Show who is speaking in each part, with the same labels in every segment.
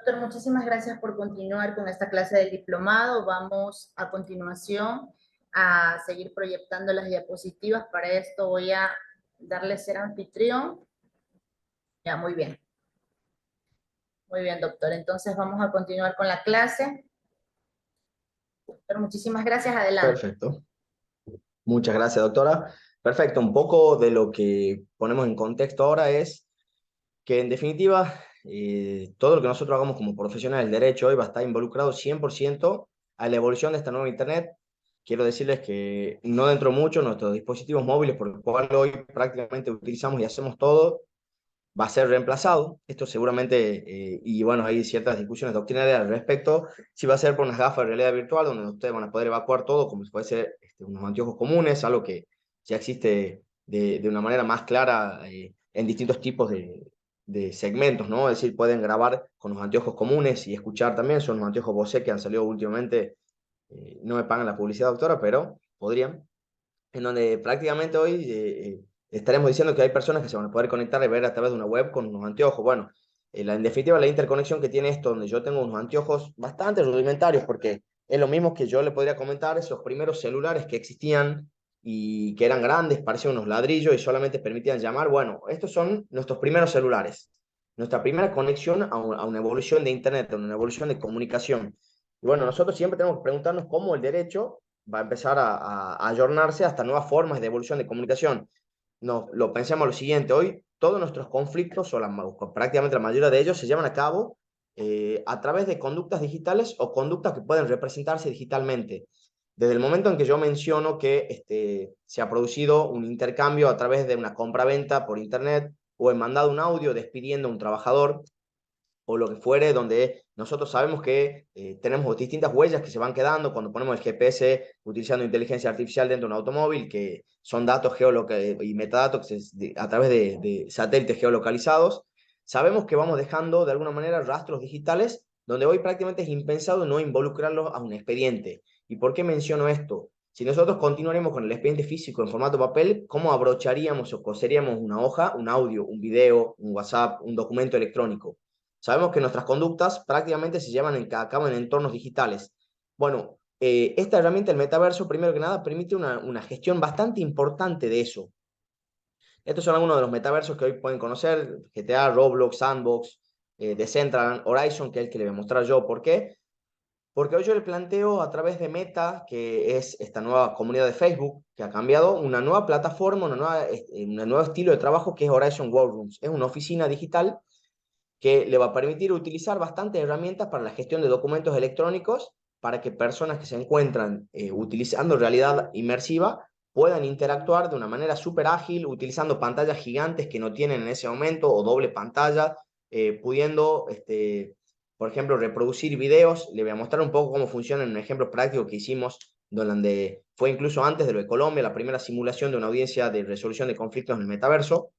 Speaker 1: Doctor, muchísimas gracias por continuar con esta clase del diplomado. Vamos a continuación a seguir proyectando las diapositivas. Para esto voy a darle ser anfitrión. Ya, muy bien. Muy bien, doctor. Entonces vamos a continuar con la clase. Doctor, muchísimas gracias. Adelante.
Speaker 2: Perfecto. Muchas gracias, doctora. Perfecto. Un poco de lo que ponemos en contexto ahora es que, en definitiva, todo lo que nosotros hagamos como profesionales del derecho hoy va a estar involucrado 100% a la evolución de esta nueva Internet. Quiero decirles que no dentro mucho nuestros dispositivos móviles, por los cuales hoy prácticamente utilizamos y hacemos todo, va a ser reemplazado. Esto seguramente, y bueno, hay ciertas discusiones doctrinarias al respecto, si va a ser por unas gafas de realidad virtual, donde ustedes van a poder evacuar todo como si fuese unos anteojos comunes, algo que ya existe de una manera más clara en distintos tipos de segmentos, ¿no? Es decir, pueden grabar con los anteojos comunes y escuchar también, son los anteojos Bose que han salido últimamente, no me pagan la publicidad, doctora, pero podrían, en donde prácticamente hoy estaremos diciendo que hay personas que se van a poder conectar y ver a través de una web con unos anteojos. Bueno, en definitiva, la interconexión que tiene esto, donde yo tengo unos anteojos bastante rudimentarios, porque es lo mismo que yo le podría comentar esos primeros celulares que existían y que eran grandes, parecían unos ladrillos y solamente permitían llamar. Bueno, estos son nuestros primeros celulares, nuestra primera conexión a una evolución de Internet, a una evolución de comunicación. Y bueno, nosotros siempre tenemos que preguntarnos cómo el derecho va a empezar a ayornarse hasta nuevas formas de evolución de comunicación. No, lo pensemos lo siguiente, hoy todos nuestros conflictos, o prácticamente la mayoría de ellos, se llevan a cabo a través de conductas digitales o conductas que pueden representarse digitalmente. Desde el momento en que yo menciono que se ha producido un intercambio a través de una compra-venta por Internet, o he mandado un audio despidiendo a un trabajador, o lo que fuere, donde nosotros sabemos que tenemos distintas huellas que se van quedando cuando ponemos el GPS utilizando inteligencia artificial dentro de un automóvil, que son datos y metadatos a través de satélites geolocalizados. Sabemos que vamos dejando de alguna manera rastros digitales, donde hoy prácticamente es impensado no involucrarlos a un expediente. ¿Y por qué menciono esto? Si nosotros continuaremos con el expediente físico en formato papel, ¿cómo abrocharíamos o coseríamos una hoja, un audio, un video, un WhatsApp, un documento electrónico? Sabemos que nuestras conductas prácticamente se llevan a cabo en entornos digitales. Bueno, esta herramienta, el metaverso, primero que nada, permite una gestión bastante importante de eso. Estos son algunos de los metaversos que hoy pueden conocer: GTA, Roblox, Sandbox, Decentraland, Horizon, que es el que le voy a mostrar yo. ¿Por qué? Porque hoy yo le planteo a través de Meta, que es esta nueva comunidad de Facebook, que ha cambiado, una nueva plataforma, un nuevo estilo de trabajo, que es Horizon Workrooms. Es una oficina digital que le va a permitir utilizar bastantes herramientas para la gestión de documentos electrónicos, para que personas que se encuentran utilizando realidad inmersiva puedan interactuar de una manera súper ágil, utilizando pantallas gigantes que no tienen en ese momento, o doble pantalla, pudiendo, por ejemplo, reproducir videos. Le voy a mostrar un poco cómo funciona en un ejemplo práctico que hicimos, donde fue incluso antes de lo de Colombia, la primera simulación de una audiencia de resolución de conflictos en el metaverso.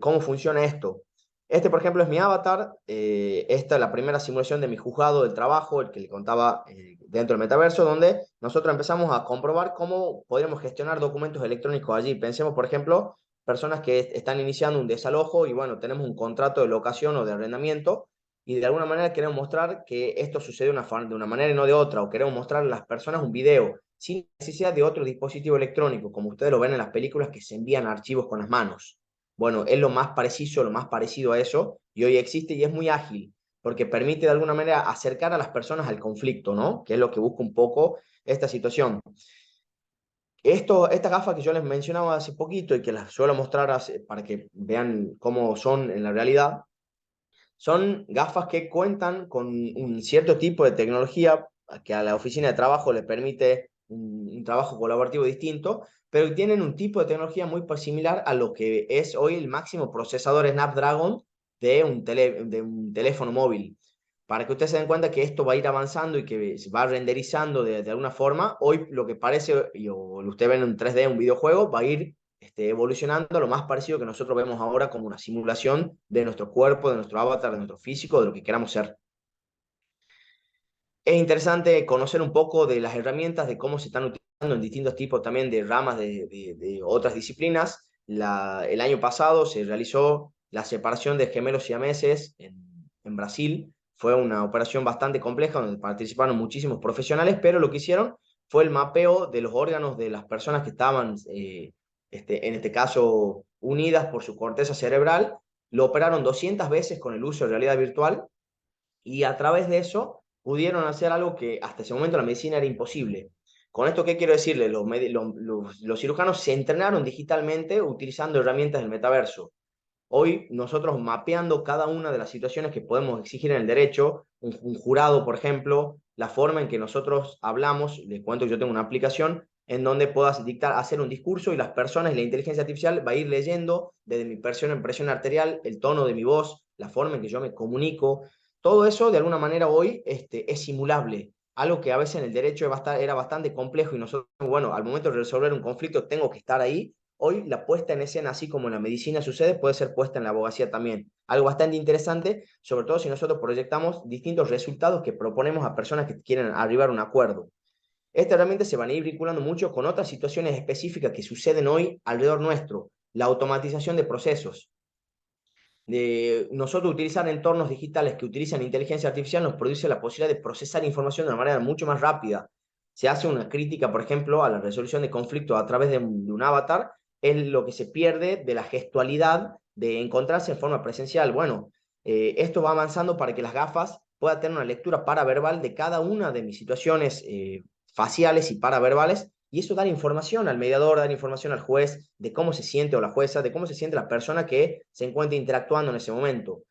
Speaker 2: ¿Cómo funciona esto? Por ejemplo, es mi avatar. Esta es la primera simulación de mi juzgado del trabajo, el que le contaba, dentro del metaverso, donde nosotros empezamos a comprobar cómo podríamos gestionar documentos electrónicos allí. Pensemos, por ejemplo, personas que están iniciando un desalojo y, bueno, tenemos un contrato de locación o de arrendamiento, y de alguna manera queremos mostrar que esto sucede de una manera y no de otra, o queremos mostrar a las personas un video sin necesidad de otro dispositivo electrónico, como ustedes lo ven en las películas que se envían archivos con las manos. Bueno, es lo más preciso, lo más parecido a eso, y hoy existe y es muy ágil, porque permite de alguna manera acercar a las personas al conflicto, ¿no? Que es lo que busca un poco esta situación. Estas gafas que yo les mencionaba hace poquito y que las suelo mostrar para que vean cómo son en la realidad, son gafas que cuentan con un cierto tipo de tecnología que a la oficina de trabajo le permite un trabajo colaborativo distinto, pero tienen un tipo de tecnología muy similar a lo que es hoy el máximo procesador Snapdragon de un teléfono móvil. Para que ustedes se den cuenta que esto va a ir avanzando y que se va renderizando de alguna forma, hoy lo que parece, o usted ve en un 3D un videojuego, va a ir evolucionando a lo más parecido que nosotros vemos ahora, como una simulación de nuestro cuerpo, de nuestro avatar, de nuestro físico, de lo que queramos ser. Es interesante conocer un poco de las herramientas, de cómo se están utilizando en distintos tipos también de ramas de otras disciplinas. El año pasado se realizó la separación de gemelos siameses en Brasil. Fue una operación bastante compleja donde participaron muchísimos profesionales, pero lo que hicieron fue el mapeo de los órganos de las personas que estaban, en este caso, unidas por su corteza cerebral. Lo operaron 200 veces con el uso de realidad virtual y a través de eso pudieron hacer algo que hasta ese momento la medicina era imposible. Con esto, ¿qué quiero decirle? Los cirujanos se entrenaron digitalmente utilizando herramientas del metaverso. Hoy nosotros mapeando cada una de las situaciones que podemos exigir en el derecho, un jurado, por ejemplo, la forma en que nosotros hablamos, les cuento que yo tengo una aplicación en donde puedas dictar, hacer un discurso y las personas, la inteligencia artificial va a ir leyendo desde mi presión arterial, el tono de mi voz, la forma en que yo me comunico. Todo eso de alguna manera hoy es simulable. Algo que a veces en el derecho era bastante complejo y nosotros, bueno, al momento de resolver un conflicto tengo que estar ahí. Hoy la puesta en escena, así como en la medicina sucede, puede ser puesta en la abogacía también. Algo bastante interesante, sobre todo si nosotros proyectamos distintos resultados que proponemos a personas que quieren arribar a un acuerdo. Estas herramientas se van a ir vinculando mucho con otras situaciones específicas que suceden hoy alrededor nuestro. La automatización de procesos. De nosotros utilizar entornos digitales que utilizan inteligencia artificial nos produce la posibilidad de procesar información de una manera mucho más rápida. Se hace una crítica, por ejemplo, a la resolución de conflictos a través de un avatar, es lo que se pierde de la gestualidad de encontrarse en forma presencial. Bueno, esto va avanzando para que las gafas puedan tener una lectura paraverbal de cada una de mis situaciones faciales y paraverbales, y eso da información al mediador, da información al juez de cómo se siente o la jueza, de cómo se siente la persona que se encuentra interactuando en ese momento.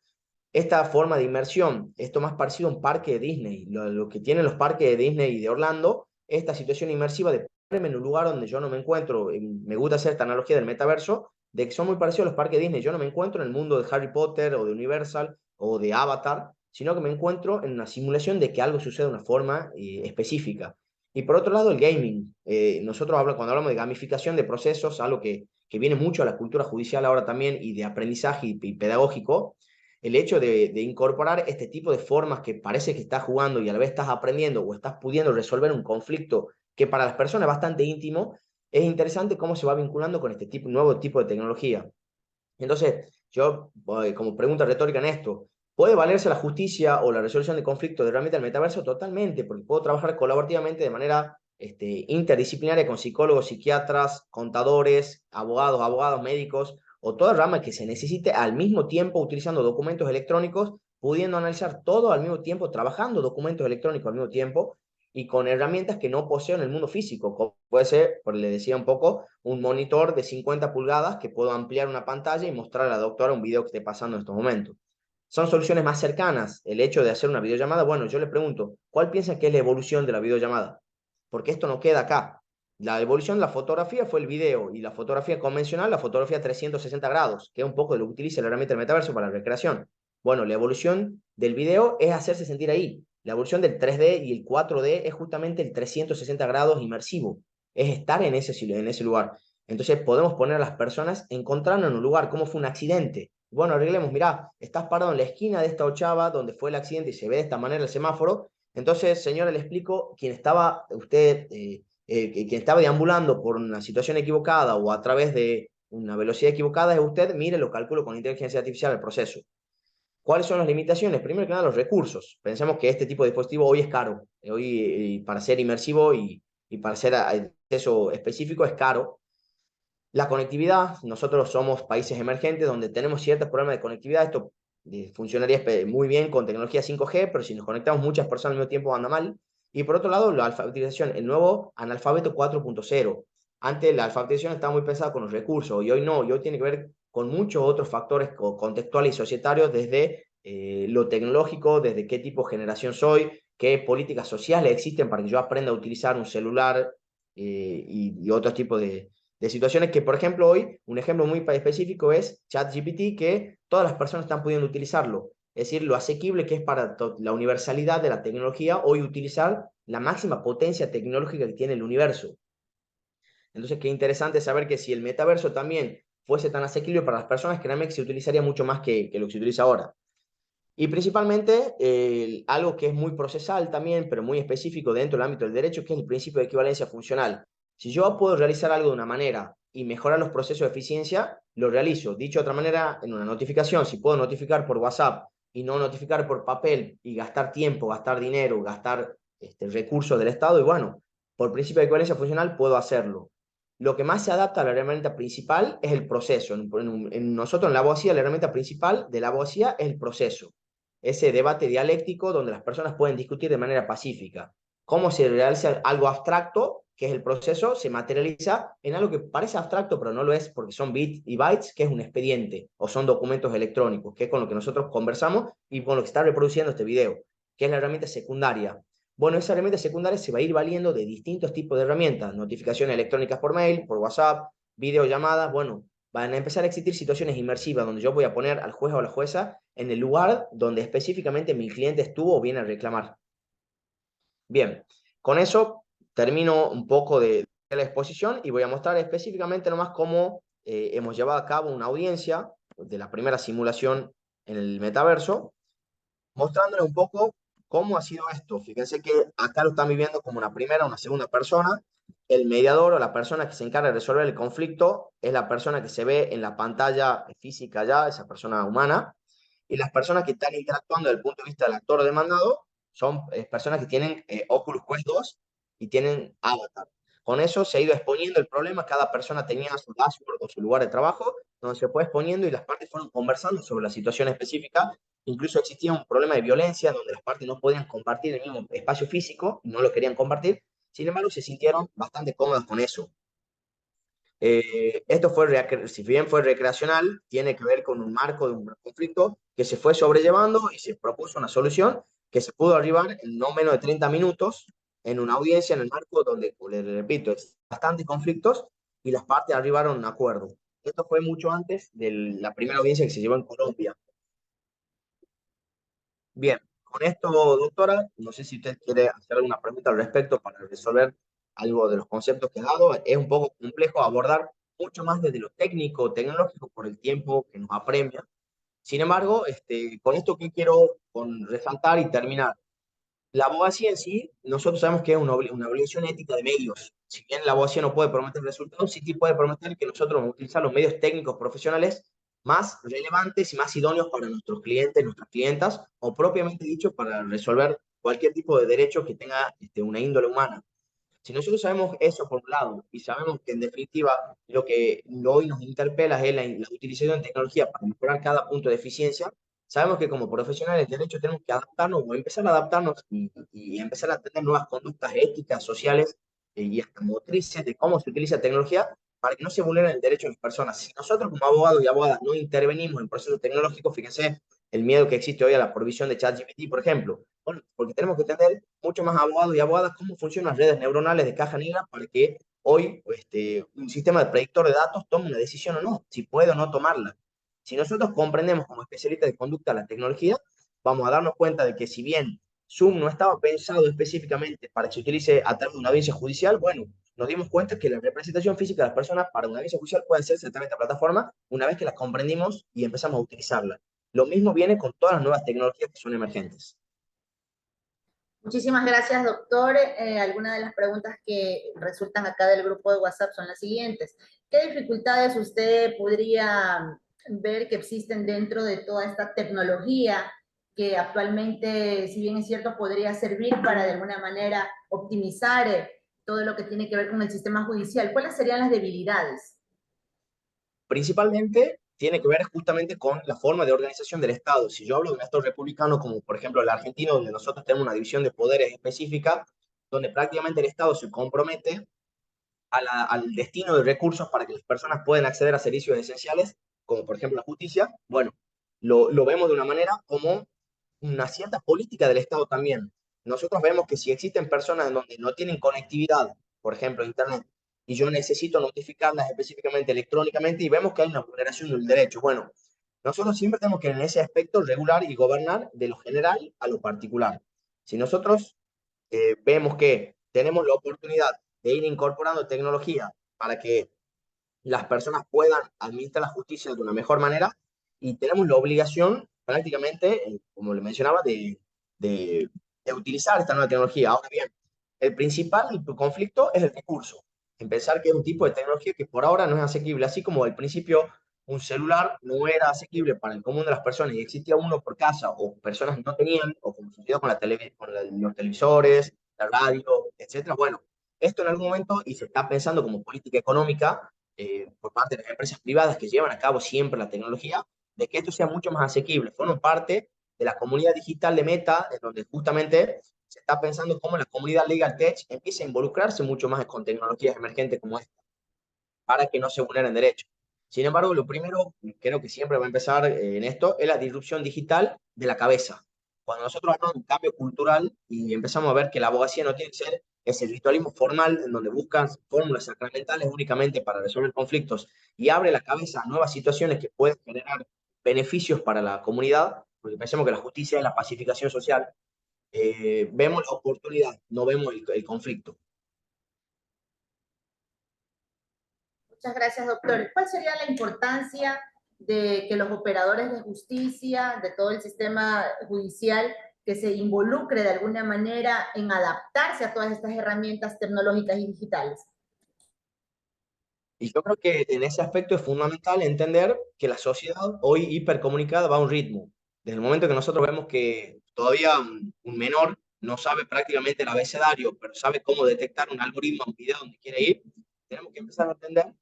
Speaker 2: Esta forma de inmersión, esto más parecido a un parque de Disney, lo que tienen los parques de Disney y de Orlando, esta situación inmersiva de ponerme en un lugar donde yo no me encuentro, me gusta hacer esta analogía del metaverso, de que son muy parecidos a los parques de Disney, yo no me encuentro en el mundo de Harry Potter o de Universal o de Avatar, sino que me encuentro en una simulación de que algo sucede de una forma específica. Y por otro lado, el gaming. Nosotros cuando hablamos de gamificación de procesos, algo que viene mucho a la cultura judicial ahora también y de aprendizaje y pedagógico, el hecho de incorporar este tipo de formas que parece que estás jugando y a la vez estás aprendiendo o estás pudiendo resolver un conflicto que para las personas es bastante íntimo, es interesante cómo se va vinculando con este nuevo tipo de tecnología. Entonces, yo, como pregunta retórica en esto, ¿puede valerse la justicia o la resolución de conflictos de realmente el metaverso? Totalmente, porque puedo trabajar colaborativamente de manera interdisciplinaria con psicólogos, psiquiatras, contadores, abogados, médicos, o toda rama que se necesite al mismo tiempo utilizando documentos electrónicos, pudiendo analizar todo al mismo tiempo, trabajando documentos electrónicos al mismo tiempo, y con herramientas que no poseo en el mundo físico, como puede ser, por le decía un poco, un monitor de 50 pulgadas que puedo ampliar una pantalla y mostrar a la doctora un video que esté pasando en estos momentos. Son soluciones más cercanas. El hecho de hacer una videollamada, bueno, yo le pregunto, ¿cuál piensa que es la evolución de la videollamada? Porque esto no queda acá. La evolución de la fotografía fue el video y la fotografía convencional, la fotografía 360 grados, que es un poco de lo que utiliza la herramienta del metaverso para la recreación. Bueno, la evolución del video es hacerse sentir ahí. La evolución del 3D y el 4D es justamente el 360 grados inmersivo, es estar en ese lugar. Entonces podemos poner a las personas encontrando en un lugar, como fue un accidente. Bueno, arreglemos, mirá, estás parado en la esquina de esta ochava donde fue el accidente y se ve de esta manera el semáforo. Entonces, señora, le explico, quien estaba deambulando por una situación equivocada o a través de una velocidad equivocada es usted, mire, lo calculo con inteligencia artificial el proceso. ¿Cuáles son las limitaciones? Primero que nada, los recursos. Pensemos que este tipo de dispositivo hoy es caro. Hoy, para ser inmersivo y para ser acceso específico, es caro. La conectividad, nosotros somos países emergentes donde tenemos ciertos problemas de conectividad. Esto funcionaría muy bien con tecnología 5G, pero si nos conectamos muchas personas al mismo tiempo anda mal. Y por otro lado, la alfabetización, el nuevo analfabeto 4.0. Antes la alfabetización estaba muy pesada con los recursos y hoy no, y hoy tiene que ver con muchos otros factores contextuales y societarios desde lo tecnológico, desde qué tipo de generación soy, qué políticas sociales existen para que yo aprenda a utilizar un celular y otros tipos de situaciones que, por ejemplo, hoy, un ejemplo muy específico es ChatGPT, que todas las personas están pudiendo utilizarlo. Es decir, lo asequible que es para la universalidad de la tecnología, hoy utilizar la máxima potencia tecnológica que tiene el universo. Entonces, qué interesante saber que si el metaverso también fuese tan asequible para las personas, créanme que se utilizaría mucho más que lo que se utiliza ahora. Y principalmente, algo que es muy procesal también, pero muy específico dentro del ámbito del derecho, que es el principio de equivalencia funcional. Si yo puedo realizar algo de una manera y mejorar los procesos de eficiencia, lo realizo. Dicho de otra manera, en una notificación, si puedo notificar por WhatsApp y no notificar por papel y gastar tiempo, gastar dinero, gastar recursos del Estado, y bueno, por principio de coherencia funcional puedo hacerlo. Lo que más se adapta a la herramienta principal es el proceso. Nosotros en la abogacía, la herramienta principal de la abogacía es el proceso. Ese debate dialéctico donde las personas pueden discutir de manera pacífica. Cómo se realiza algo abstracto, que es el proceso, se materializa en algo que parece abstracto, pero no lo es porque son bits y bytes, que es un expediente, o son documentos electrónicos, que es con lo que nosotros conversamos y con lo que está reproduciendo este video, que es la herramienta secundaria. Bueno, esa herramienta secundaria se va a ir valiendo de distintos tipos de herramientas, notificaciones electrónicas por mail, por WhatsApp, videollamadas, bueno, van a empezar a existir situaciones inmersivas donde yo voy a poner al juez o a la jueza en el lugar donde específicamente mi cliente estuvo o viene a reclamar. Bien, con eso termino un poco de la exposición y voy a mostrar específicamente nomás cómo hemos llevado a cabo una audiencia de la primera simulación en el metaverso, mostrándole un poco cómo ha sido esto. Fíjense que acá lo están viviendo como una primera o una segunda persona. El mediador o la persona que se encarga de resolver el conflicto es la persona que se ve en la pantalla física ya, esa persona humana, y las personas que están interactuando desde el punto de vista del actor demandado son personas que tienen Oculus Quest 2 y tienen avatar. Con eso se ha ido exponiendo el problema, cada persona tenía su dashboard o su lugar de trabajo, donde se fue exponiendo y las partes fueron conversando sobre la situación específica. Incluso existía un problema de violencia donde las partes no podían compartir el mismo espacio físico, no lo querían compartir, sin embargo se sintieron bastante cómodas con eso. Esto fue, si bien fue recreacional, tiene que ver con un marco de un conflicto que se fue sobrellevando y se propuso una solución que se pudo arribar en no menos de 30 minutos en una audiencia en el marco donde, les repito, bastantes conflictos y las partes arribaron a un acuerdo. Esto fue mucho antes de la primera audiencia que se llevó en Colombia. Bien, con esto, doctora, no sé si usted quiere hacer alguna pregunta al respecto para resolver algo de los conceptos que he dado. Es un poco complejo abordar mucho más desde lo técnico, tecnológico, por el tiempo que nos apremia. Sin embargo, con esto que quiero resaltar y terminar, la abogacía en sí, nosotros sabemos que es una obligación ética de medios. Si bien la abogacía no puede prometer resultados, sí puede prometer que nosotros vamos a utilizar los medios técnicos profesionales más relevantes y más idóneos para nuestros clientes, nuestras clientas, o propiamente dicho, para resolver cualquier tipo de derecho que tenga una índole humana. Si nosotros sabemos eso por un lado y sabemos que en definitiva lo que hoy nos interpela es la utilización de tecnología para mejorar cada punto de eficiencia, sabemos que como profesionales de derecho tenemos que adaptarnos o empezar a adaptarnos y empezar a tener nuevas conductas éticas, sociales y hasta motrices de cómo se utiliza tecnología para que no se vulneren el derecho de las personas. Si nosotros como abogados y abogadas no intervenimos en procesos tecnológicos, fíjense el miedo que existe hoy a la provisión de ChatGPT, por ejemplo. Bueno, porque tenemos que entender mucho más abogados y abogadas cómo funcionan las redes neuronales de caja negra para que hoy un sistema de predictor de datos tome una decisión o no, si puede o no tomarla. Si nosotros comprendemos como especialistas de conducta la tecnología, vamos a darnos cuenta de que si bien Zoom no estaba pensado específicamente para que se utilice a través de una audiencia judicial, bueno, nos dimos cuenta que la representación física de las personas para una audiencia judicial puede hacerse a través de esta plataforma una vez que la comprendimos y empezamos a utilizarla. Lo mismo viene con todas las nuevas tecnologías que son emergentes.
Speaker 1: Muchísimas gracias, doctor. Algunas de las preguntas que resultan acá del grupo de WhatsApp son las siguientes. ¿Qué dificultades usted podría ver que existen dentro de toda esta tecnología que actualmente, si bien es cierto, podría servir para de alguna manera optimizar todo lo que tiene que ver con el sistema judicial? ¿Cuáles serían las debilidades?
Speaker 2: Principalmente tiene que ver justamente con la forma de organización del Estado. Si yo hablo de un Estado republicano, como por ejemplo el argentino, donde nosotros tenemos una división de poderes específica, donde prácticamente el Estado se compromete al destino de recursos para que las personas puedan acceder a servicios esenciales, como por ejemplo la justicia, bueno, lo vemos de una manera como una cierta política del Estado también. Nosotros vemos que si existen personas en donde no tienen conectividad, por ejemplo, Internet, y yo necesito notificarlas específicamente electrónicamente y vemos que hay una vulneración del derecho. Bueno, nosotros siempre tenemos que en ese aspecto regular y gobernar de lo general a lo particular. Si nosotros vemos que tenemos la oportunidad de ir incorporando tecnología para que las personas puedan administrar la justicia de una mejor manera y tenemos la obligación prácticamente, como le mencionaba, de utilizar esta nueva tecnología. Ahora bien, el principal conflicto es el recurso. En pensar que es un tipo de tecnología que por ahora no es asequible, así como al principio un celular no era asequible para el común de las personas y existía uno por casa o personas no tenían, o como sucedió con, los televisores, la radio, etcétera. Bueno, esto en algún momento, y se está pensando como política económica por parte de las empresas privadas que llevan a cabo siempre la tecnología, de que esto sea mucho más asequible. Forman parte de la comunidad digital de Meta, en donde justamente se está pensando cómo la comunidad Legal Tech empieza a involucrarse mucho más con tecnologías emergentes como esta, para que no se vulneren derechos. Sin embargo, lo primero, creo que siempre va a empezar en esto, es la disrupción digital de la cabeza. Cuando nosotros hablamos de un cambio cultural y empezamos a ver que la abogacía no tiene que ser ese ritualismo formal en donde buscan fórmulas sacramentales únicamente para resolver conflictos y abre la cabeza a nuevas situaciones que pueden generar beneficios para la comunidad, porque pensemos que la justicia es la pacificación social, vemos la oportunidad, no vemos el conflicto.
Speaker 1: Muchas gracias, doctor. ¿Cuál sería la importancia de que los operadores de justicia, de todo el sistema judicial, que se involucre de alguna manera en adaptarse a todas estas herramientas tecnológicas y digitales?
Speaker 2: Y yo creo que en ese aspecto es fundamental entender que la sociedad hoy hipercomunicada va a un ritmo. Desde el momento que nosotros vemos que todavía un menor no sabe prácticamente el abecedario, pero sabe cómo detectar un algoritmo, un video donde quiere ir, tenemos que empezar a entender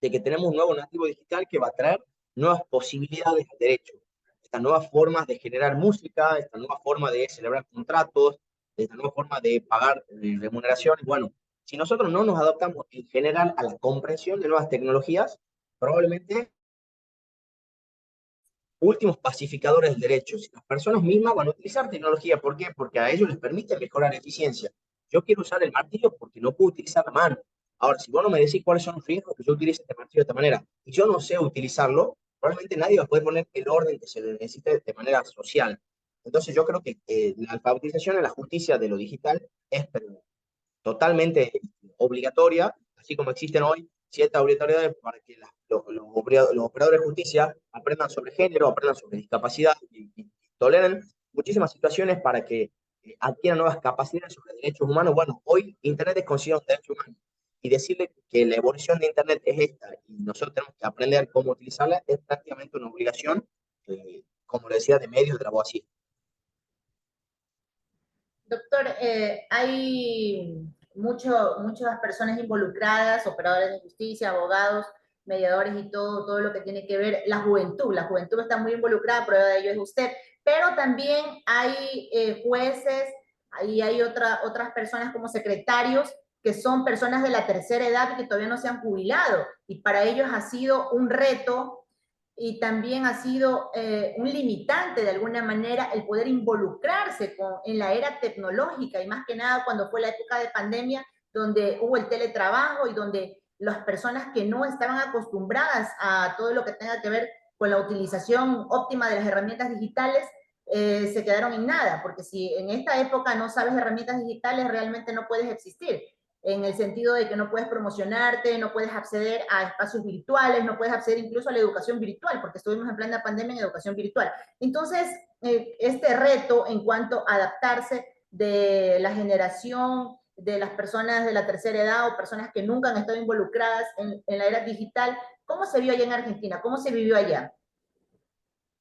Speaker 2: de que tenemos un nuevo nativo digital que va a traer nuevas posibilidades al derecho, estas nuevas formas de generar música, esta nueva forma de celebrar contratos, esta nueva forma de pagar remuneraciones. Bueno, si nosotros no nos adaptamos en general a la comprensión de nuevas tecnologías, probablemente últimos pacificadores del derecho. Si las personas mismas van a utilizar tecnología, ¿por qué? Porque a ellos les permite mejorar la eficiencia. Yo quiero usar el martillo porque no puedo utilizar la mano. Ahora, si vos no me decís cuáles son los riesgos que yo utilice este martillo de esta manera y yo no sé utilizarlo, probablemente nadie va a poder poner el orden que se le necesite de manera social. Entonces yo creo que la alfabetización en la justicia de lo digital es totalmente obligatoria, así como existen hoy ciertas obligatoriedades para que los operadores de justicia aprendan sobre género, aprendan sobre discapacidad y toleren muchísimas situaciones para que adquieran nuevas capacidades sobre derechos humanos. Bueno, hoy Internet es considerado un derecho humano y decirle que la evolución de Internet es esta y nosotros tenemos que aprender cómo utilizarla es prácticamente una obligación, como le decía, de medios de la abogacía.
Speaker 1: Doctor, hay muchas personas involucradas, operadores de justicia, abogados, mediadores y todo lo que tiene que ver la juventud. La juventud está muy involucrada, prueba de ello es usted, pero también hay jueces, ahí hay otras personas como secretarios que son personas de la tercera edad y que todavía no se han jubilado. Y para ellos ha sido un reto y también ha sido un limitante de alguna manera el poder involucrarse en la era tecnológica y más que nada cuando fue la época de pandemia donde hubo el teletrabajo y donde las personas que no estaban acostumbradas a todo lo que tenga que ver con la utilización óptima de las herramientas digitales se quedaron en nada, porque si en esta época no sabes herramientas digitales realmente no puedes existir en el sentido de que no puedes promocionarte, no puedes acceder a espacios virtuales, no puedes acceder incluso a la educación virtual, porque estuvimos en plena pandemia en educación virtual. Entonces, este reto en cuanto a adaptarse de la generación de las personas de la tercera edad o personas que nunca han estado involucradas en la era digital, ¿cómo se vio allá en Argentina? ¿Cómo se vivió allá?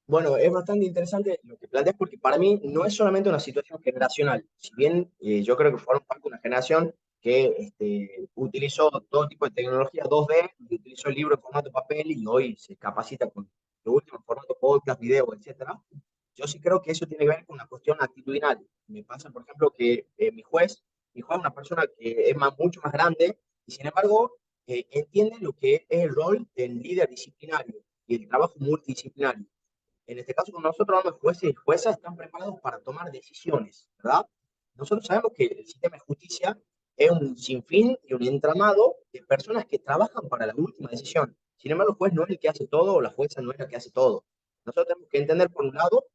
Speaker 2: Bueno, es bastante interesante lo que planteas porque para mí no es solamente una situación generacional. Si bien yo creo que fueron parte de una generación que utilizó todo tipo de tecnología 2D, y utilizó el libro en formato papel y hoy se capacita con lo último en formato podcast, video, etcétera. Yo sí creo que eso tiene que ver con una cuestión actitudinal. Me pasa, por ejemplo, que mi juez es una persona que es mucho más grande y sin embargo entiende lo que es el rol del líder disciplinario y el trabajo multidisciplinario. En este caso, cuando nosotros hablamos de jueces y juezas, están preparados para tomar decisiones, ¿verdad? Nosotros sabemos que el sistema de justicia es un sinfín y un entramado de personas que trabajan para la última decisión. Sin embargo, el juez no es el que hace todo o la jueza no es la que hace todo. Nosotros tenemos que entender, por un lado,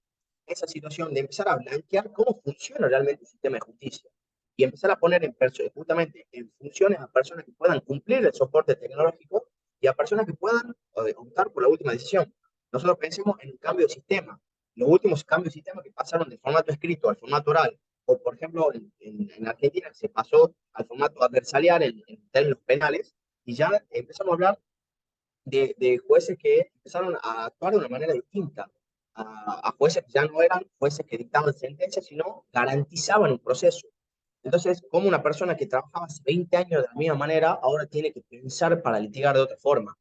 Speaker 2: esa situación de empezar a blanquear cómo funciona realmente el sistema de justicia y empezar a poner justamente en funciones a personas que puedan cumplir el soporte tecnológico y a personas que puedan optar por la última decisión. Nosotros pensemos en un cambio de sistema. Los últimos cambios de sistema que pasaron del formato escrito al formato oral, o por ejemplo en Argentina se pasó al formato adversarial en términos penales, y ya empezamos a hablar de jueces que empezaron a actuar de una manera distinta, a jueces que ya no eran jueces que dictaban sentencias, sino garantizaban un proceso. Entonces, como una persona que trabajaba hace 20 años de la misma manera, ahora tiene que pensar para litigar de otra forma.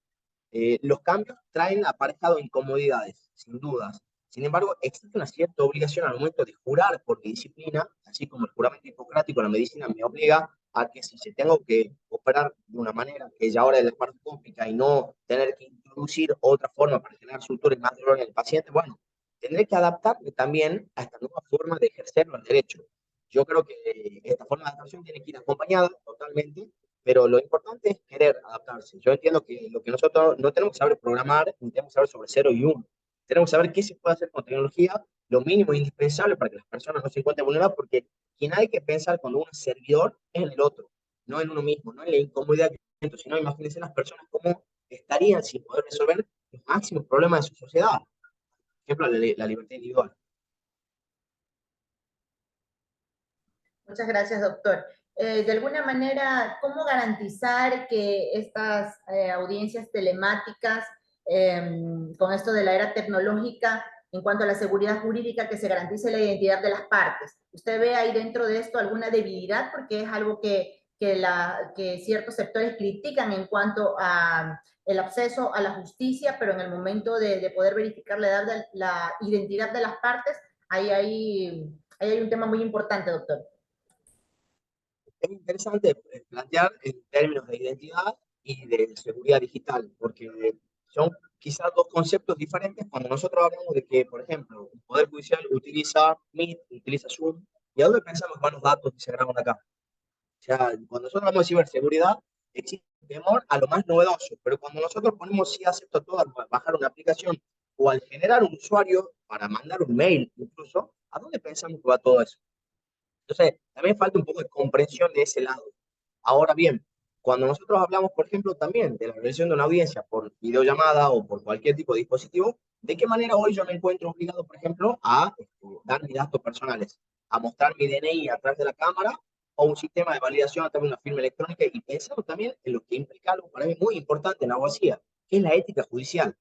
Speaker 2: Los cambios traen aparejado incomodidades, sin dudas. Sin embargo, existe una cierta obligación al momento de jurar por mi disciplina, así como el juramento hipocrático en la medicina me obliga a que si se tengo que operar de una manera que ya ahora es laparoscópica y no tener que introducir otra forma para generar sutura y más dolor en el paciente, bueno, tendré que adaptarme también a esta nueva forma de ejercer los derechos. Yo creo que esta forma de adaptación tiene que ir acompañada totalmente, pero lo importante es querer adaptarse. Yo entiendo que lo que nosotros no tenemos que saber programar, ni tenemos que saber sobre 0 y 1. Tenemos que saber qué se puede hacer con tecnología, lo mínimo indispensable para que las personas no se encuentren vulneradas, porque quien hay que pensar cuando uno es servidor es en el otro, no en uno mismo, no en la incomodidad que siento, sino imagínense las personas cómo estarían sin poder resolver los máximos problemas de su sociedad. Por ejemplo, la libertad individual.
Speaker 1: Muchas gracias, doctor. De alguna manera, ¿cómo garantizar que estas audiencias telemáticas, con esto de la era tecnológica, en cuanto a la seguridad jurídica, que se garantice la identidad de las partes? ¿Usted ve ahí dentro de esto alguna debilidad? Porque es algo que ciertos sectores critican en cuanto a el acceso a la justicia, pero en el momento de poder verificar la identidad de las partes, ahí hay un tema muy importante, doctor.
Speaker 2: Es interesante plantear en términos de identidad y de seguridad digital, porque son quizás dos conceptos diferentes cuando nosotros hablamos de que, por ejemplo, el Poder Judicial utiliza Meet, utiliza Zoom, ¿y a dónde pensamos que van los datos que se graban acá? O sea, cuando nosotros hablamos de ciberseguridad, existe temor a lo más novedoso, pero cuando nosotros ponemos sí acepto todo al bajar una aplicación o al generar un usuario para mandar un mail incluso, ¿a dónde pensamos que va todo eso? Entonces, también falta un poco de comprensión de ese lado. Ahora bien, cuando nosotros hablamos, por ejemplo, también de la realización de una audiencia por videollamada o por cualquier tipo de dispositivo, ¿de qué manera hoy yo me encuentro obligado, por ejemplo, a dar mis datos personales, a mostrar mi DNI a través de la cámara o un sistema de validación a través de una firma electrónica? Y pensamos también en lo que implica algo para mí muy importante en la abogacía, que es la ética judicial.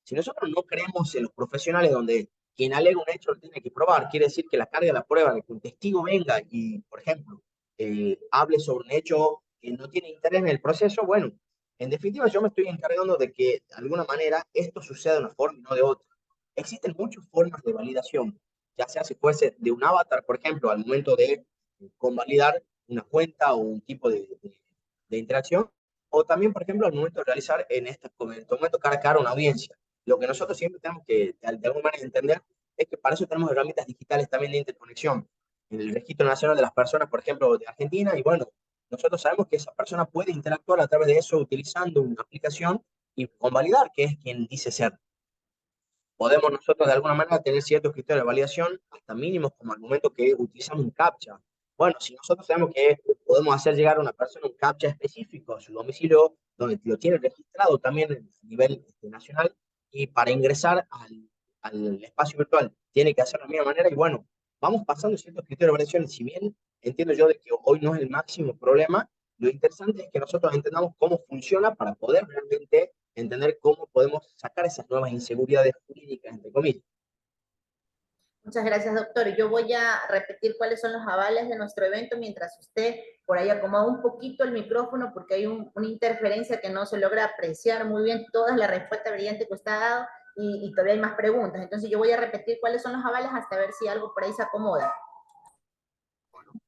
Speaker 2: Si nosotros no creemos en los profesionales donde quien alega un hecho lo tiene que probar, quiere decir que la carga de la prueba de que un testigo venga y, por ejemplo, hable sobre un hecho que no tiene interés en el proceso, bueno, en definitiva yo me estoy encargando de que de alguna manera esto suceda de una forma y no de otra. Existen muchas formas de validación, ya sea si fuese de un avatar, por ejemplo, al momento de convalidar una cuenta o un tipo de interacción, o también, por ejemplo, al momento de realizar en este momento cara a cara una audiencia. Lo que nosotros siempre tenemos que, de alguna manera, entender es que para eso tenemos herramientas digitales también de interconexión. En el Registro Nacional de las Personas, por ejemplo, de Argentina, y bueno, nosotros sabemos que esa persona puede interactuar a través de eso utilizando una aplicación y convalidar que es quien dice ser. Podemos nosotros de alguna manera tener ciertos criterios de validación, hasta mínimos, como al momento que utilizamos un CAPTCHA. Bueno, si nosotros sabemos que podemos hacer llegar a una persona un CAPTCHA específico a su domicilio, donde lo tiene registrado también a nivel nacional, y para ingresar al espacio virtual tiene que hacer de la misma manera, y bueno, vamos pasando ciertos criterios de validación, si bien entiendo yo de que hoy no es el máximo problema, lo interesante es que nosotros entendamos cómo funciona para poder realmente entender cómo podemos sacar esas nuevas inseguridades jurídicas, entre comillas.
Speaker 1: Muchas gracias, doctor. Yo voy a repetir cuáles son los avales de nuestro evento mientras usted por ahí acomoda un poquito el micrófono porque hay una interferencia que no se logra apreciar muy bien toda la respuesta brillante que usted ha dado y todavía hay más preguntas. Entonces yo voy a repetir cuáles son los avales hasta ver si algo por ahí se acomoda.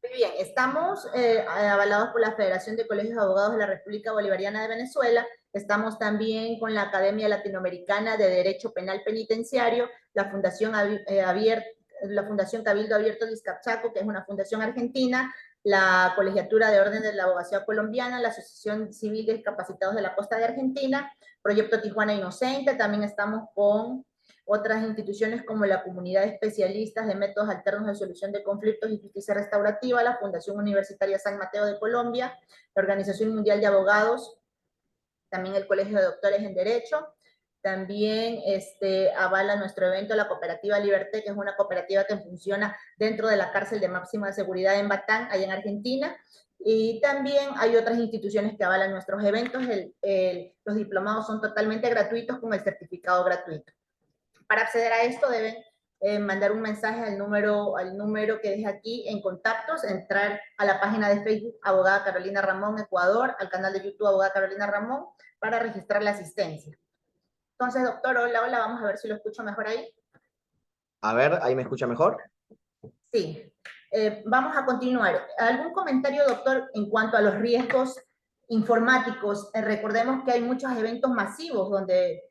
Speaker 1: Muy bien, estamos avalados por la Federación de Colegios de Abogados de la República Bolivariana de Venezuela, estamos también con la Academia Latinoamericana de Derecho Penal Penitenciario, la Fundación, la Fundación Cabildo Abierto de Izcapchaco, que es una fundación argentina, la Colegiatura de Orden de la Abogacía Colombiana, la Asociación Civil de Discapacitados de la Costa de Argentina, Proyecto Tijuana Inocente, también estamos con otras instituciones como la Comunidad de Especialistas de Métodos Alternos de Solución de Conflictos y Justicia Restaurativa, la Fundación Universitaria San Mateo de Colombia, la Organización Mundial de Abogados, también el Colegio de Doctores en Derecho. También avala nuestro evento la Cooperativa Liberté, que es una cooperativa que funciona dentro de la cárcel de máxima seguridad en Batán, allá en Argentina. Y también hay otras instituciones que avalan nuestros eventos. Los diplomados son totalmente gratuitos con el certificado gratuito. Para acceder a esto deben mandar un mensaje al número que deje aquí en contactos, entrar a la página de Facebook Abogada Carolina Ramón Ecuador, al canal de YouTube Abogada Carolina Ramón, para registrar la asistencia. Entonces, doctor, hola, hola, vamos a ver si lo escucho mejor ahí.
Speaker 2: A ver, ¿ahí me escucha mejor?
Speaker 1: Sí. Vamos a continuar. ¿Algún comentario, doctor, en cuanto a los riesgos informáticos? Recordemos que hay muchos eventos masivos donde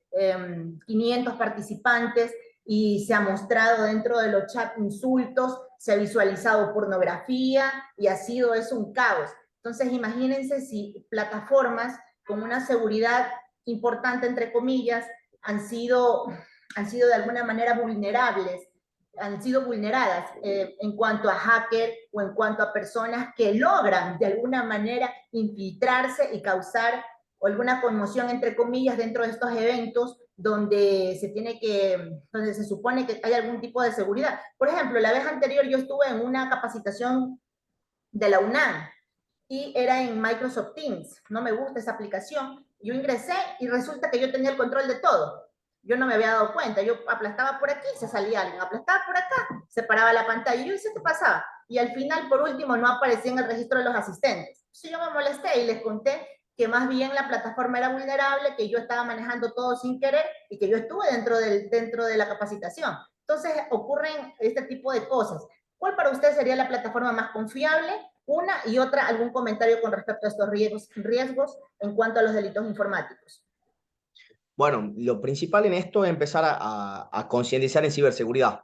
Speaker 1: 500 participantes y se ha mostrado dentro de los chats insultos, se ha visualizado pornografía y ha sido eso un caos. Entonces, imagínense si plataformas con una seguridad importante, entre comillas, han sido de alguna manera vulnerables, han sido vulneradas en cuanto a hackers o en cuanto a personas que logran de alguna manera infiltrarse y causar alguna conmoción, entre comillas, dentro de estos eventos donde donde se supone que hay algún tipo de seguridad. Por ejemplo, la vez anterior yo estuve en una capacitación de la UNAM y era en Microsoft Teams. No me gusta esa aplicación. Yo ingresé y resulta que yo tenía el control de todo. Yo no me había dado cuenta. Yo aplastaba por aquí, se salía alguien. Aplastaba por acá, se paraba la pantalla. Y yo decía, ¿qué pasaba? Y al final, por último, no aparecía en el registro de los asistentes. Entonces yo me molesté y les conté que más bien la plataforma era vulnerable, que yo estaba manejando todo sin querer y que yo estuve dentro de la capacitación. Entonces ocurren este tipo de cosas. ¿Cuál para usted sería la plataforma más confiable? Una y otra, algún comentario con respecto a estos riesgos en cuanto a los delitos informáticos.
Speaker 2: Bueno, lo principal en esto es empezar a concientizar en ciberseguridad.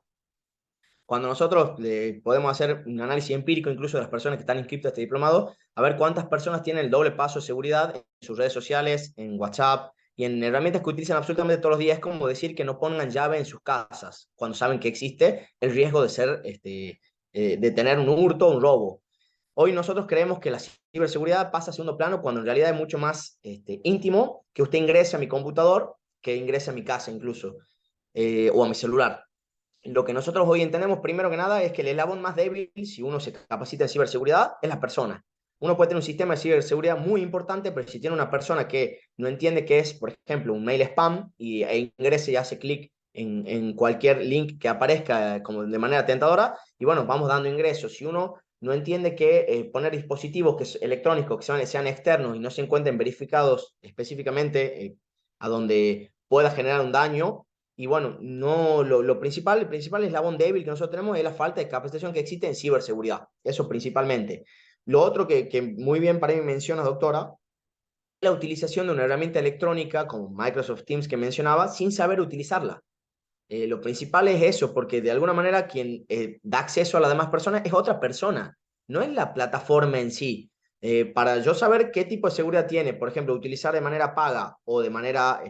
Speaker 2: Cuando nosotros podemos hacer un análisis empírico incluso de las personas que están inscritas a este diplomado, a ver cuántas personas tienen el doble paso de seguridad en sus redes sociales, en WhatsApp y en herramientas que utilizan absolutamente todos los días. Es como decir que no pongan llave en sus casas cuando saben que existe el riesgo de de tener un hurto o un robo. Hoy nosotros creemos que la ciberseguridad pasa a segundo plano cuando en realidad es mucho más íntimo que usted ingrese a mi computador, que ingrese a mi casa incluso, o a mi celular. Lo que nosotros hoy entendemos, primero que nada, es que el eslabón más débil, si uno se capacita en ciberseguridad, es la persona. Uno puede tener un sistema de ciberseguridad muy importante, pero si tiene una persona que no entiende qué es, por ejemplo, un mail spam, e ingrese y hace clic en cualquier link que aparezca como de manera tentadora, y bueno, vamos dando ingresos. Si uno no entiende que poner dispositivos electrónicos que sean externos y no se encuentren verificados específicamente a donde pueda generar un daño, y bueno, no, el principal eslabón débil que nosotros tenemos es la falta de capacitación que existe en ciberseguridad. Eso principalmente. Lo otro que muy bien para mí menciona, doctora, es la utilización de una herramienta electrónica como Microsoft Teams que mencionaba sin saber utilizarla. Lo principal es eso, porque de alguna manera quien da acceso a las demás personas es otra persona, no es la plataforma en sí. Para yo saber qué tipo de seguridad tiene, por ejemplo, utilizar de manera paga o de manera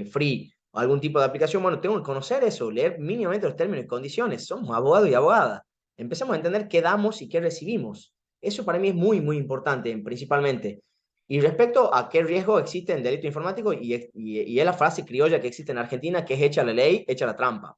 Speaker 2: free o algún tipo de aplicación, bueno, tengo que conocer eso, leer mínimamente los términos y condiciones. Somos abogados y abogadas. Empezamos a entender qué damos y qué recibimos. Eso para mí es muy, muy importante, principalmente. Y respecto a qué riesgo existe en delito informático, y es la frase criolla que existe en Argentina, que es hecha la ley, hecha la trampa.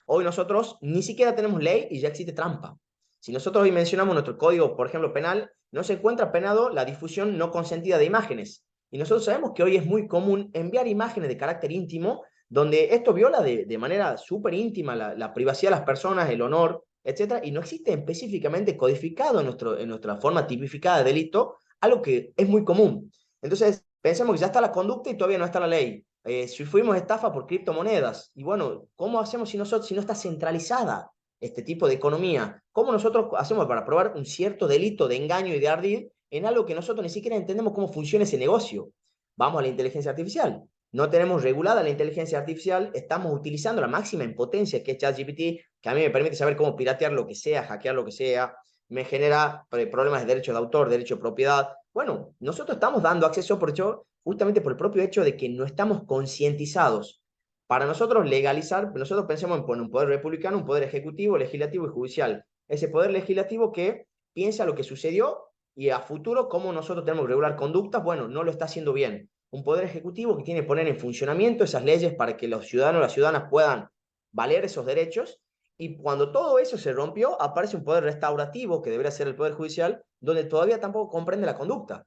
Speaker 2: Hoy nosotros ni siquiera tenemos ley y ya existe trampa. Si nosotros hoy mencionamos nuestro código, por ejemplo, penal, no se encuentra penado la difusión no consentida de imágenes. Y nosotros sabemos que hoy es muy común enviar imágenes de carácter íntimo, donde esto viola de manera súper íntima la privacidad de las personas, el honor, etcétera, y no existe específicamente codificado en nuestra forma tipificada de delito, algo que es muy común. Entonces, pensemos que ya está la conducta y todavía no está la ley. Si fuimos estafa por criptomonedas, y bueno, ¿cómo hacemos si no está centralizada este tipo de economía? ¿Cómo nosotros hacemos para probar un cierto delito de engaño y de ardid en algo que nosotros ni siquiera entendemos cómo funciona ese negocio? Vamos a la inteligencia artificial. No tenemos regulada la inteligencia artificial, estamos utilizando la máxima en potencia que es ChatGPT, que a mí me permite saber cómo piratear lo que sea, hackear lo que sea, me genera problemas de derecho de autor, derecho de propiedad. Bueno, nosotros estamos dando acceso por hecho justamente por el propio hecho de que no estamos concientizados. Para nosotros legalizar, nosotros pensemos en poner un poder republicano, un poder ejecutivo, legislativo y judicial. Ese poder legislativo que piensa lo que sucedió y a futuro cómo nosotros tenemos que regular conductas, bueno, no lo está haciendo bien. Un poder ejecutivo que tiene que poner en funcionamiento esas leyes para que los ciudadanos y las ciudadanas puedan valer esos derechos, Y cuando todo eso se rompió, aparece un poder restaurativo, que debería ser el poder judicial, donde todavía tampoco comprende la conducta.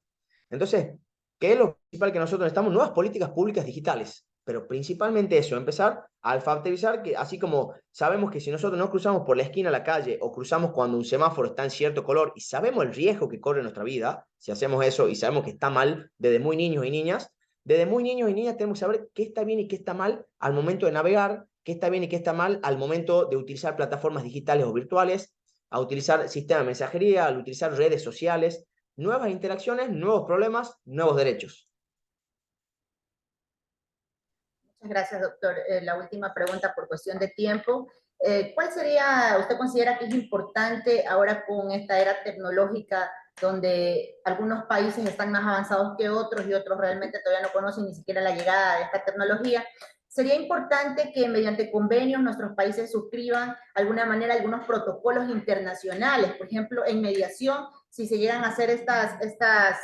Speaker 2: Entonces, ¿qué es lo principal que nosotros necesitamos? Nuevas políticas públicas digitales, pero principalmente eso, empezar a alfabetizar, que así como sabemos que si nosotros no cruzamos por la esquina de la calle o cruzamos cuando un semáforo está en cierto color y sabemos el riesgo que corre nuestra vida, si hacemos eso y sabemos que está mal desde muy niños y niñas, desde muy niños y niñas tenemos que saber qué está bien y qué está mal al momento de navegar, qué está bien y qué está mal al momento de utilizar plataformas digitales o virtuales, a utilizar sistemas de mensajería, al utilizar redes sociales. Nuevas interacciones, nuevos problemas, nuevos derechos.
Speaker 1: Muchas gracias, doctor. La última pregunta por cuestión de tiempo. ¿Cuál sería, usted considera que es importante ahora con esta era tecnológica donde algunos países están más avanzados que otros y otros realmente todavía no conocen ni siquiera la llegada de esta tecnología? Sería importante que mediante convenios nuestros países suscriban de alguna manera algunos protocolos internacionales, por ejemplo, en mediación, si se llegan a hacer estas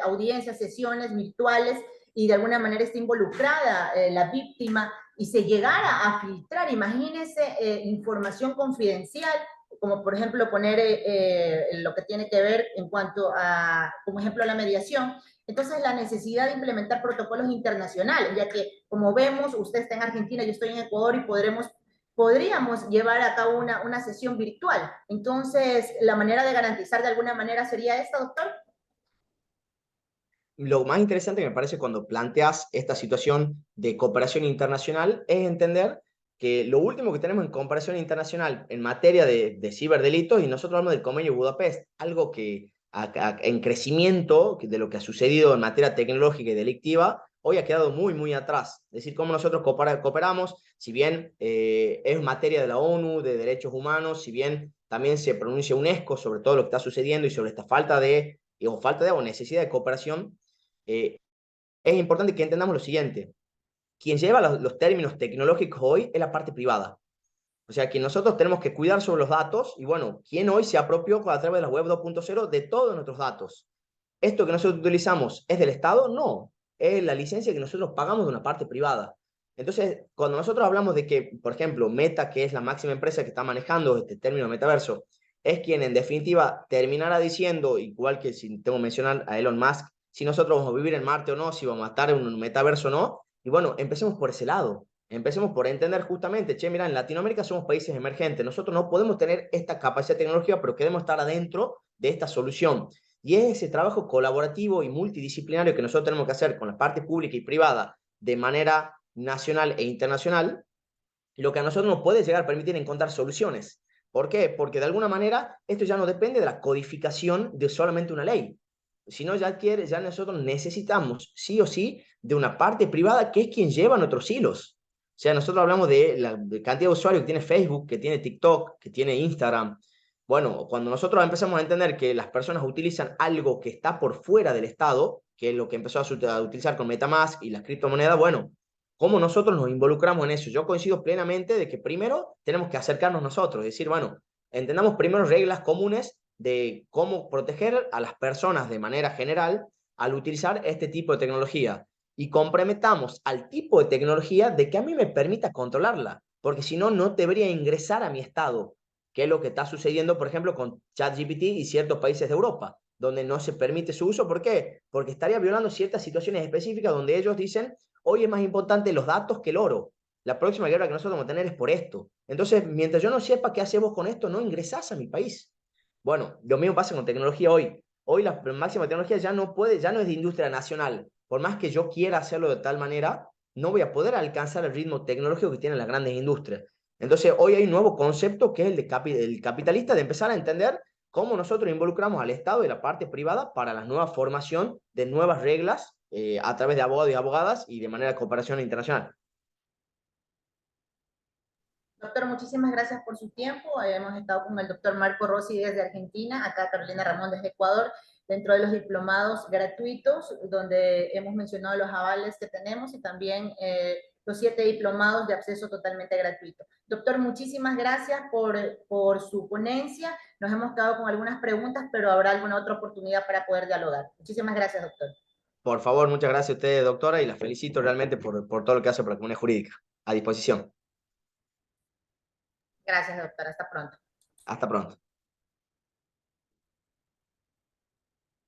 Speaker 1: audiencias, sesiones virtuales, y de alguna manera está involucrada la víctima y se llegara a filtrar, imagínense, información confidencial, como por ejemplo poner lo que tiene que ver en cuanto a, como ejemplo, la mediación. Entonces, la necesidad de implementar protocolos internacionales, ya que, como vemos, usted está en Argentina, yo estoy en Ecuador y podríamos llevar a cabo una sesión virtual. Entonces, la manera de garantizar de alguna manera sería esta, doctor.
Speaker 2: Lo más interesante que me parece cuando planteas esta situación de cooperación internacional es entender que lo último que tenemos en cooperación internacional en materia de ciberdelitos, y nosotros hablamos del convenio de Budapest, algo que en crecimiento de lo que ha sucedido en materia tecnológica y delictiva, hoy ha quedado muy, muy atrás. Es decir, cómo nosotros cooperamos, si bien es materia de la ONU, de derechos humanos, si bien también se pronuncia UNESCO sobre todo lo que está sucediendo y sobre esta falta de o necesidad de cooperación, es importante que entendamos lo siguiente. Quien lleva los términos tecnológicos hoy es la parte privada. O sea, que nosotros tenemos que cuidar sobre los datos y bueno, ¿quién hoy se apropió a través de la web 2.0 de todos nuestros datos? ¿Esto que nosotros utilizamos es del Estado? No, es la licencia que nosotros pagamos de una parte privada. Entonces, cuando nosotros hablamos de que, por ejemplo, Meta, que es la máxima empresa que está manejando este término metaverso, es quien en definitiva terminará diciendo, igual que si tengo que mencionar a Elon Musk, si nosotros vamos a vivir en Marte o no, si vamos a estar en un metaverso o no, y bueno, empecemos por ese lado. Empecemos por entender justamente, che, mira, en Latinoamérica somos países emergentes, nosotros no podemos tener esta capacidad tecnológica, pero queremos estar adentro de esta solución. Y es ese trabajo colaborativo y multidisciplinario que nosotros tenemos que hacer con la parte pública y privada de manera nacional e internacional, lo que a nosotros nos puede llegar a permitir encontrar soluciones. ¿Por qué? Porque de alguna manera esto ya no depende de la codificación de solamente una ley, sino ya nosotros necesitamos sí o sí de una parte privada que es quien lleva nuestros hilos. O sea, nosotros hablamos de la cantidad de usuarios que tiene Facebook, que tiene TikTok, que tiene Instagram. Bueno, cuando nosotros empezamos a entender que las personas utilizan algo que está por fuera del Estado, que es lo que empezó a utilizar con MetaMask y las criptomonedas, bueno, ¿cómo nosotros nos involucramos en eso? Yo coincido plenamente de que primero tenemos que acercarnos nosotros, es decir, bueno, entendamos primero reglas comunes de cómo proteger a las personas de manera general al utilizar este tipo de tecnología y comprometamos al tipo de tecnología de que a mí me permita controlarla, porque si no, no debería ingresar a mi estado, que es lo que está sucediendo, por ejemplo, con ChatGPT y ciertos países de Europa, donde no se permite su uso. ¿Por qué? Porque estaría violando ciertas situaciones específicas donde ellos dicen, hoy es más importante los datos que el oro. La próxima guerra que nosotros vamos a tener es por esto. Entonces, mientras yo no sepa qué hacemos con esto, no ingresás a mi país. Bueno, lo mismo pasa con tecnología hoy. Hoy la máxima tecnología ya no puede, ya no es de industria nacional. Por más que yo quiera hacerlo de tal manera, no voy a poder alcanzar el ritmo tecnológico que tienen las grandes industrias. Entonces, hoy hay un nuevo concepto que es el capitalista, de empezar a entender cómo nosotros involucramos al Estado y la parte privada para la nueva formación de nuevas reglas a través de abogados y abogadas y de manera de cooperación internacional.
Speaker 1: Doctor, muchísimas gracias por su tiempo. Hemos estado con el doctor Marco Rossi desde Argentina, acá Carolina Ramón desde Ecuador, dentro de los diplomados gratuitos, donde hemos mencionado los avales que tenemos y también los 7 diplomados de acceso totalmente gratuito. Doctor, muchísimas gracias por su ponencia. Nos hemos quedado con algunas preguntas, pero habrá alguna otra oportunidad para poder dialogar. Muchísimas gracias, doctor.
Speaker 2: Por favor, muchas gracias a usted, doctora, y la felicito realmente por todo lo que hace por la comunidad jurídica. A disposición.
Speaker 1: Gracias, doctora. Hasta pronto.
Speaker 2: Hasta pronto.